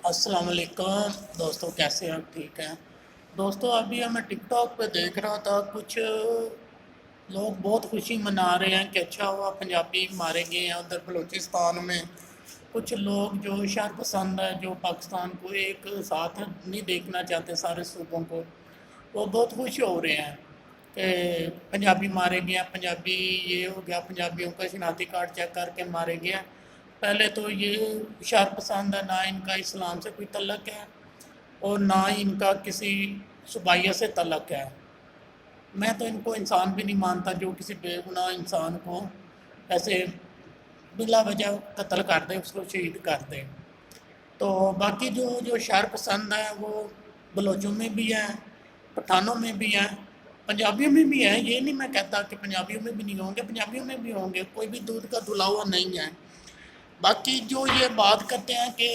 السلام علیکم دوستوں، کیسے ہیں آپ؟ ٹھیک ہیں دوستوں؟ ابھی میں ٹک ٹاک پہ دیکھ رہا تھا، کچھ لوگ بہت خوشی منا رہے ہیں کہ اچھا ہوا پنجابی مارے گئے ہیں ادھر بلوچستان میں۔ کچھ لوگ جو شر پسند ہے، جو پاکستان کو ایک ساتھ نہیں دیکھنا چاہتے سارے صوبوں کو، وہ بہت خوش ہو رہے ہیں کہ پنجابی مارے گئے ہیں، پنجابی یہ ہو گیا، پنجابیوں کا شناختی کارڈ چیک کر کے مارے گیا۔ پہلے تو یہ شر پسند ہے، نہ ان کا اسلام سے کوئی تعلق ہے اور نہ ہی ان کا کسی صوبائیت سے تعلق ہے۔ میں تو ان کو انسان بھی نہیں مانتا جو کسی بے گناہ انسان کو ایسے بلا وجہ قتل کر دے، اس کو شہید کر دے۔ تو باقی جو جو شر پسند ہے وہ بلوچوں میں بھی ہیں، پٹھانوں میں بھی ہیں، پنجابیوں میں بھی ہیں۔ یہ نہیں میں کہتا کہ پنجابیوں میں بھی نہیں ہوں گے، پنجابیوں میں بھی ہوں گے، کوئی بھی دودھ کا دھلا ہوا نہیں ہے۔ باقی جو یہ بات کرتے ہیں کہ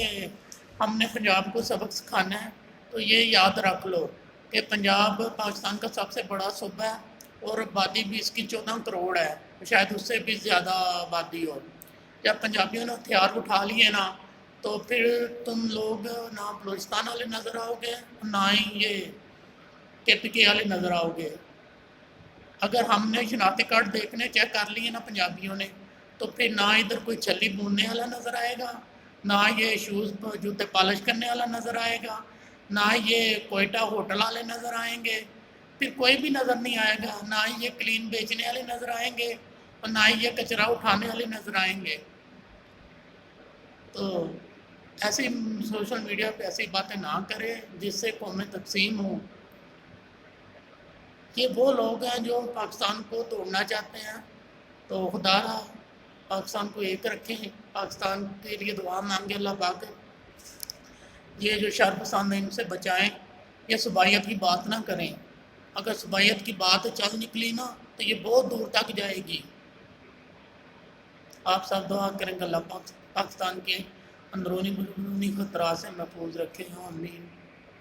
ہم نے پنجاب کو سبق سکھانا ہے، تو یہ یاد رکھ لو کہ پنجاب پاکستان کا سب سے بڑا صوبہ ہے اور آبادی بھی اس کی 14 کروڑ ہے، شاید اس سے بھی زیادہ آبادی ہو۔ جب پنجابیوں نے ہتھیار اٹھا لیے نا، تو پھر تم لوگ نہ بلوچستان والے نظر آؤ گے، نہ ہی یہ کے پی کے والے نظر آؤ گے۔ اگر ہم نے شناختی کارڈ دیکھنے چیک کر لیے نا پنجابیوں نے، تو پھر نہ ادھر کوئی چھلی بوننے والا نظر آئے گا، نہ یہ شوز جوتے پالش کرنے والا نظر آئے گا، نہ یہ کوئٹہ ہوٹل والے نظر آئیں گے، پھر کوئی بھی نظر نہیں آئے گا، نہ ہی یہ کلین بیچنے والے نظر آئیں گے اور نہ ہی یہ کچرا اٹھانے والے نظر آئیں گے۔ تو ایسی سوشل میڈیا پہ ایسی باتیں نہ کرے جس سے قومیں تقسیم ہوں۔ یہ وہ لوگ ہیں جو پاکستان کو توڑنا چاہتے ہیں، تو خدا را پاکستان کو ایک رکھیں، پاکستان کے لیے دعا مانگے اللہ پاک، یہ جو شر پسند ہیں ان سے بچائیں، یہ صوبائیت کی بات نہ کریں۔ اگر صوبائیت کی بات چل نکلی نا تو یہ بہت دور تک جائے گی۔ آپ سب دعا کریں کہ اللہ پاکستان کے اندرونی بیرونی خطرات سے محفوظ رکھیں، آمین۔